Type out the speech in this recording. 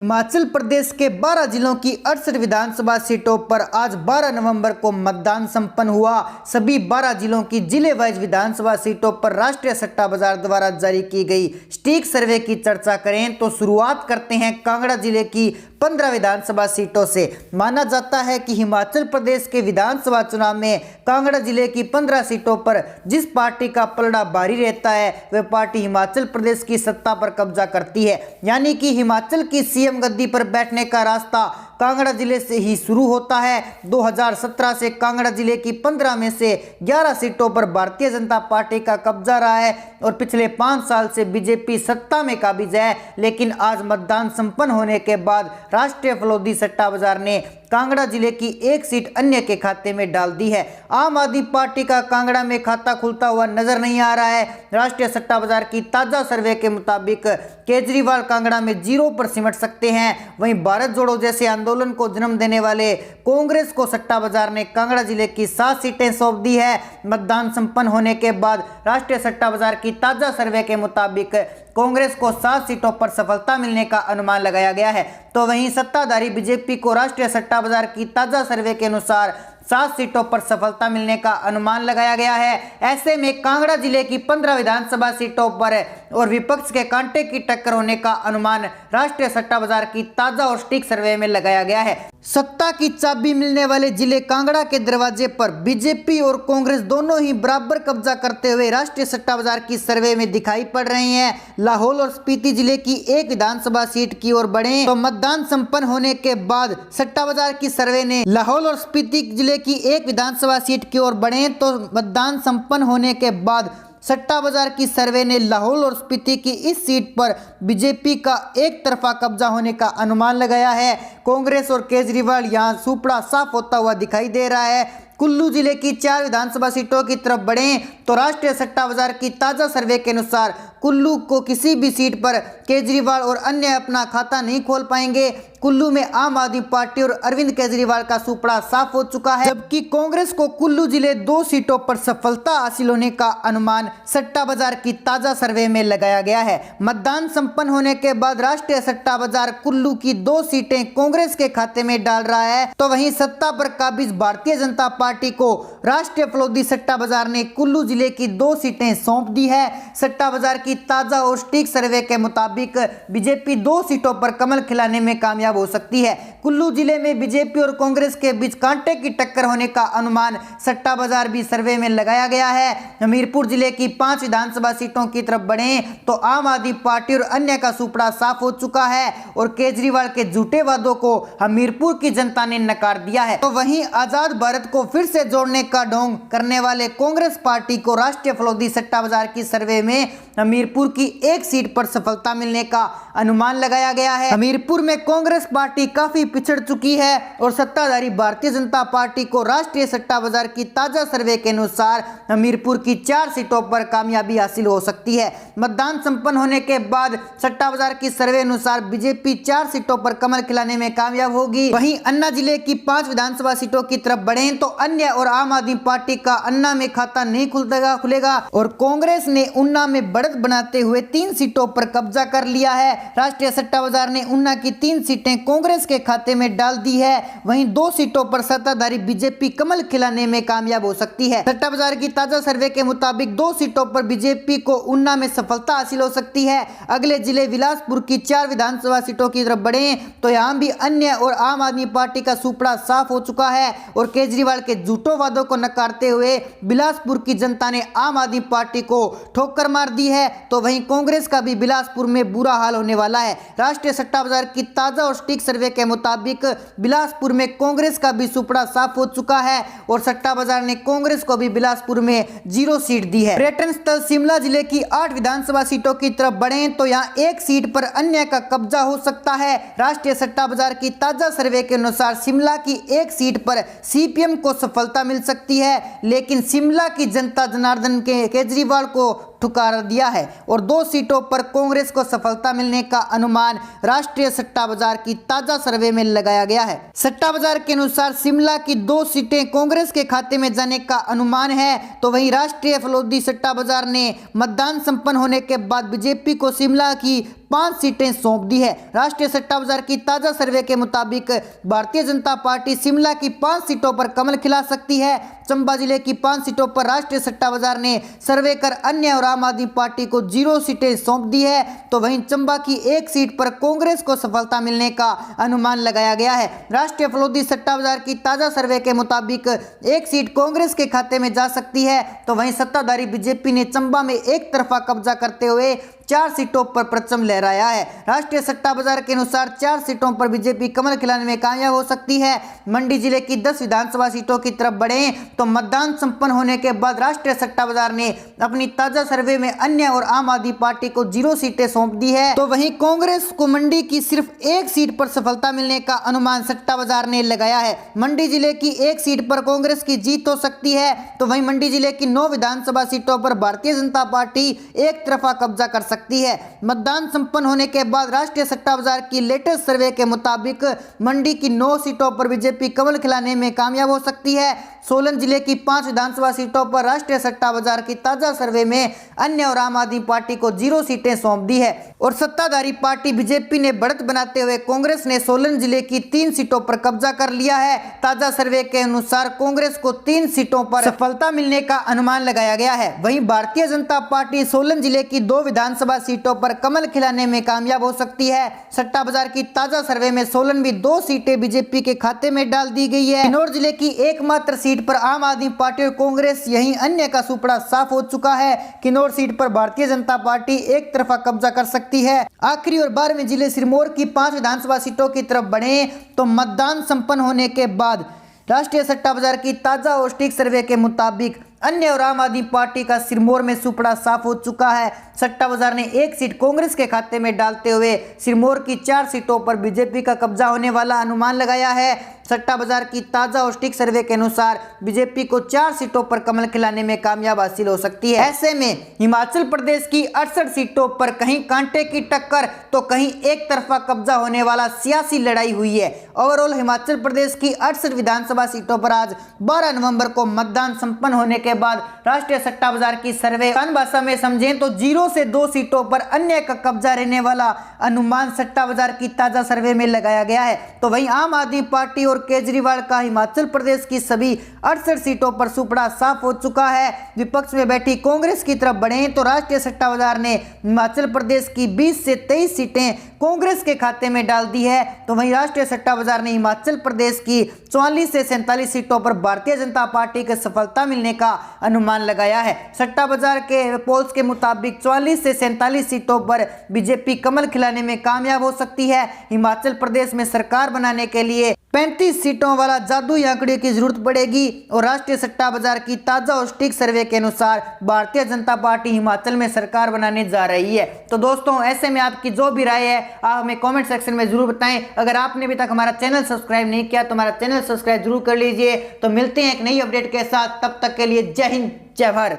हिमाचल प्रदेश के 12 जिलों की 68 विधानसभा सीटों पर आज 12 नवंबर को मतदान संपन्न हुआ। सभी 12 जिलों की जिले वाइज विधानसभा सीटों पर राष्ट्रीय सट्टा बाजार द्वारा जारी की गई स्टिक सर्वे की चर्चा करें तो शुरुआत करते हैं कांगड़ा जिले की 15 विधानसभा सीटों से। माना जाता है कि हिमाचल प्रदेश के विधानसभा चुनाव में कांगड़ा जिले की 15 सीटों पर जिस पार्टी का पलड़ा भारी रहता है वह पार्टी हिमाचल प्रदेश की सत्ता पर कब्जा करती है। यानी कि हिमाचल की सीएम गद्दी पर बैठने का रास्ता कांगड़ा जिले से ही शुरू होता है। 2017 से कांगड़ा जिले की 15 में से 11 सीटों पर भारतीय जनता पार्टी का कब्जा रहा है और पिछले 5 साल से बीजेपी सत्ता में काबिज है। लेकिन आज मतदान संपन्न होने के बाद राष्ट्रीय फलोदी सट्टा बाजार ने कांगड़ा जिले की एक सीट अन्य के खाते में डाल दी है। आम आदमी पार्टी का कांगड़ा में खाता खुलता हुआ नजर नहीं आ रहा है। राष्ट्रीय सट्टा बाजार की ताजा सर्वे के मुताबिक केजरीवाल कांगड़ा में 0 पर सिमट सकते हैं। वहीं भारत जोड़ो जैसे आंदोलन को जन्म देने वाले कांग्रेस को सट्टा बाजार ने कांगड़ा जिले की 7 सीटें सौंप दी है। मतदान संपन्न होने के बाद राष्ट्रीय सट्टा बाजार की ताजा सर्वे के मुताबिक कांग्रेस को 7 सीटों पर सफलता मिलने का अनुमान लगाया गया है। तो वहीं सत्ताधारी बीजेपी को राष्ट्रीय सट्टा बाजार की ताजा सर्वे के अनुसार 7 सीटों पर सफलता मिलने का अनुमान लगाया गया है। ऐसे में कांगड़ा जिले की 15 विधानसभा सीटों पर और विपक्ष के कांटे की टक्कर होने का अनुमान राष्ट्रीय सट्टा बाजार की ताजा और स्टिक सर्वे में लगाया गया है। सत्ता की चाबी मिलने वाले जिले कांगड़ा के दरवाजे पर बीजेपी और कांग्रेस दोनों ही बराबर कब्जा करते हुए राष्ट्रीय सट्टा बाजार की सर्वे में दिखाई पड़ रही हैं। लाहौल और स्पीति जिले की एक विधानसभा सीट की ओर बढ़े तो मतदान संपन्न होने के बाद सट्टा बाजार की सर्वे ने लाहौल और स्पीति जिले की एक विधानसभा सीट की ओर बढ़े तो मतदान संपन्न होने के बाद सट्टा बाजार की सर्वे ने लाहौल और स्पीति की इस सीट पर बीजेपी का एक तरफा कब्जा होने का अनुमान लगाया है। कांग्रेस और केजरीवाल यहां सुपड़ा साफ होता हुआ दिखाई दे रहा है। कुल्लू जिले की 4 विधानसभा सीटों की तरफ बढ़ें तो राष्ट्रीय सट्टा बाजार की ताजा सर्वे के अनुसार कुल्लू को किसी भी सीट पर केजरीवाल और अन्य अपना खाता नहीं खोल पाएंगे। कुल्लू में आम आदमी पार्टी और अरविंद केजरीवाल का सुपड़ा साफ हो चुका है, जबकि कांग्रेस को कुल्लू जिले 2 सीटों पर सफलता हासिल होने का अनुमान सट्टा बाजार की ताजा सर्वे में लगाया गया है। मतदान संपन्न होने के बाद राष्ट्रीय सट्टा बाजार कुल्लू की 2 सीटें कांग्रेस के खाते में डाल रहा है तो वहीं सत्ता पर काबिज भारतीय जनता पार्टी को राष्ट्रीय फलोदी सट्टा बाजार ने कुल्लू जिले की 2 सीटें सौंप दी है। सट्टा बाजार की ताजा और स्टिक सर्वे के मुताबिक बीजेपी 2 सीटों पर कमल खिलाने में कामयाब हो सकती है। कुल्लू जिले में बीजेपी और कांग्रेस के बीच कांटे की टक्कर होने का अनुमान सट्टा बाजार भी सर्वे में लगाया गया है। हमीरपुर जिले की 5 विधानसभा सीटों की तरफ बढ़ें तो आम आदमी पार्टी और अन्य का सुपड़ा साफ हो चुका है और केजरीवाल के झूठे वादों को हमीरपुर की जनता ने नकार दिया है। तो वहीं आजाद भारत को फिर से जोड़ने का ढोंग करने वाले कांग्रेस पार्टी को राष्ट्रीय फलोदी सट्टा बाजार की सर्वे में हमीरपुर की एक सीट पर सफलता मिलने का अनुमान लगाया गया है। हमीरपुर में कांग्रेस पार्टी काफी पिछड़ चुकी है और सत्ताधारी भारतीय जनता पार्टी को राष्ट्रीय सट्टा बाजार की ताजा सर्वे के अनुसार हमीरपुर की 4 सीटों पर कामयाबी हासिल हो सकती है। मतदान संपन्न होने के बाद सट्टा बाजार की सर्वे अनुसार बीजेपी 4 सीटों पर कमल खिलाने में कामयाब होगी। वहीं अन्ना जिले की 5 विधानसभा सीटों की तरफ बढ़ें तो अन्य और आम आदमी पार्टी का अन्ना में खाता नहीं खुलेगा और कांग्रेस ने उन्ना में बढ़त बनाते हुए 3 सीटों पर कब्जा कर लिया है। राष्ट्रीय सट्टा बाजार ने उन्ना की 3 सीटें कांग्रेस के खाते में डाल दी है। वहीं 2 सीटों पर सत्ताधारी बीजेपी कमल खिलाने में कामयाब हो सकती है। सट्टा बाजार की ताजा सर्वे के मुताबिक 2 सीटों पर बीजेपी को उन्ना में सफलता हासिल हो सकती है। अगले जिले बिलासपुर की 4 विधानसभा सीटों की तरफ बढ़ें तो यहाँ भी अन्य और आम आदमी पार्टी का सुपड़ा साफ हो चुका है और केजरीवाल के झूठों वादों को नकारते हुए बिलासपुर की जनता ने आम आदमी पार्टी को ठोकर मार दी है। तो वहीं कांग्रेस का भी बिलासपुर में बुरा हाल होने वाला है। राष्ट्रीय सट्टा बाजार की ताजा और स्टिक सर्वे के मुताबिक बिलासपुर में कांग्रेस का भी सुपड़ा साफ हो चुका है और सट्टा बाजार ने कांग्रेस को भी बिलासपुर में 0 सीट दी है। पर्यटन स्थल शिमला जिले की 8 विधानसभा सीटों की तरफ बढ़ें तो यहाँ एक सीट पर अन्य का कब्जा हो सकता है। राष्ट्रीय सट्टा बाजार की ताजा सर्वे के अनुसार शिमला की एक सीट पर सीपीएम को सफलता मिल सकती है, लेकिन शिमला की जनता जनार्दन के केजरीवाल को ठुकार दिया है और 2 सीटों पर कांग्रेस को सफलता मिलने का अनुमान राष्ट्रीय सट्टा बाजार की ताजा सर्वे में लगाया गया है। सट्टा बाजार के अनुसार शिमला की 2 सीटें कांग्रेस के खाते में जाने का अनुमान है। तो वहीं राष्ट्रीय फलोदी सट्टा बाजार ने मतदान संपन्न होने के बाद बीजेपी को शिमला की 5 सीटें सौंप दी है। राष्ट्रीय सट्टा बाजार की ताजा सर्वे के मुताबिक भारतीय जनता पार्टी शिमला की 5 सीटों पर कमल खिला सकती है। चंबा जिले की 5 सीटों पर राष्ट्रीय सट्टा बाजार ने सर्वे कर अन्य और आम आदमी पार्टी को 0 सीटें सौंप दी है। तो वहीं चंबा की 1 सीट पर कांग्रेस को सफलता मिलने का अनुमान लगाया गया है। राष्ट्रीय फलोदी सट्टा बाजार की ताजा सर्वे के मुताबिक 1 सीट कांग्रेस के खाते में जा सकती है। तो वहीं सत्ताधारी बीजेपी ने चंबा में एक तरफा कब्जा करते हुए 4 सीटों पर परचम लहराया है। राष्ट्रीय सट्टा बाजार के अनुसार 4 सीटों पर बीजेपी कमल खिलाने में कामयाब हो सकती है। मंडी जिले की 10 विधानसभा सीटों की तरफ बढ़े तो मतदान संपन्न होने के बाद राष्ट्रीय सट्टा बाजार ने अपनी ताजा सर्वे में अन्य और आम आदमी पार्टी को 0 सीटें सौंप दी है। तो वहीं कांग्रेस को मंडी की सिर्फ 1 सीट पर सफलता मिलने का अनुमान सट्टा बाजार ने लगाया है। मंडी जिले की 1 सीट पर कांग्रेस की जीत हो सकती है। तो वहीं मंडी जिले की 9 विधानसभा सीटों पर भारतीय जनता पार्टी एक तरफा कब्जा कर सकती है। मतदान संपन्न होने के बाद राष्ट्रीय सट्टा बाजार की लेटेस्ट सर्वे के मुताबिक मंडी की 9 सीटों पर बीजेपी कमल खिलाने में कामयाब हो सकती है। सोलन जिले की 5 विधानसभा सीटों पर राष्ट्रीय सट्टा बाजार की ताजा सर्वे में अन्य और आम आदमी पार्टी को 0 सीटें सौंप दी है। और सत्ताधारी पार्टी बीजेपी ने बढ़त बनाते हुए कांग्रेस ने सोलन जिले की 3 सीटों पर कब्जा कर लिया है। ताजा सर्वे के अनुसार कांग्रेस को 3 सीटों पर सफलता मिलने का अनुमान लगाया गया है। वहीं भारतीय जनता पार्टी सोलन जिले की 2 विधानसभा सीटों पर कमल खिलाने में कामयाब हो सकती है। सट्टा बाजार की ताजा सर्वे में सोलन में 2 सीटें बीजेपी के खाते में डाल दी गई है। किन्नौर जिले की एकमात्र सीट पर आम आदमी पार्टी और कांग्रेस, यहीं अन्य का सुपड़ा साफ हो चुका है। किन्नौर सीट पर भारतीय जनता पार्टी एक तरफा कब्जा कर सकती है। आखिरी और 12वें जिले सिरमौर की 5 विधानसभा सीटों की तरफ बढ़े तो मतदान संपन्न होने के बाद राष्ट्रीय सट्टा बाजार की ताजा और सटीक सर्वे के मुताबिक अन्य और आम आदमी पार्टी का सिरमौर में सुपड़ा साफ हो चुका है। सट्टा बाजार ने 1 सीट कांग्रेस के खाते में डालते हुए सिरमौर की 4 सीटों पर बीजेपी का कब्जा होने वाला अनुमान लगाया है। सट्टा बाजार की ताजा और सटीक सर्वे के अनुसार बीजेपी को 4 सीटों पर कमल खिलाने में कामयाब हासिल हो सकती है। ऐसे में हिमाचल प्रदेश की 68 सीटों पर कहीं कांटे की टक्कर तो कहीं एक तरफा कब्जा होने वाला सियासी लड़ाई हुई है। ओवरऑल हिमाचल प्रदेश की 68 विधानसभा सीटों पर आज 12 नवंबर को मतदान संपन्न होने के बाद राष्ट्रीय सट्टा बाजार की सर्वे आसान भाषा में समझें तो 0 से 2 सीटों पर अन्य का कब्जा रहने वाला अनुमान सट्टा बाजार की ताजा सर्वे में लगाया गया है। तो वहीं आम आदमी पार्टी और केजरीवाल का हिमाचल प्रदेश की सभी 68 सीटों पर सुपड़ा साफ हो चुका है। विपक्ष में बैठी कांग्रेस की तरफ बढ़े तो राष्ट्रीय सट्टा बाजार ने हिमाचल प्रदेश की 20 से 23 सीटें कांग्रेस के खाते में डाल दी है। तो वहीं राष्ट्रीय सट्टा बाजार ने हिमाचल प्रदेश की 44 से 47 सीटों पर भारतीय जनता पार्टी को सफलता मिलने का अनुमान लगाया है। सट्टा बाजार के पोल्स के मुताबिक 44 से 47 सीटों पर बीजेपी कमल खिलाने में कामयाब हो सकती है। हिमाचल प्रदेश में सरकार बनाने के लिए 35 सीटों वाला जादुई आंकड़े की जरूरत पड़ेगी। और राष्ट्रीय सट्टा बाजार की ताजा और सटीक सर्वे के अनुसार भारतीय जनता पार्टी हिमाचल में सरकार बनाने जा रही है। तो दोस्तों, ऐसे में आपकी जो भी राय है आप हमें कमेंट सेक्शन में जरूर बताएं। अगर आपने अभी तक हमारा चैनल सब्सक्राइब नहीं किया तो हमारा चैनल सब्सक्राइब जरूर कर लीजिए। तो मिलते हैं एक नई अपडेट के साथ, तब तक के लिए जय हिंद जय भारत।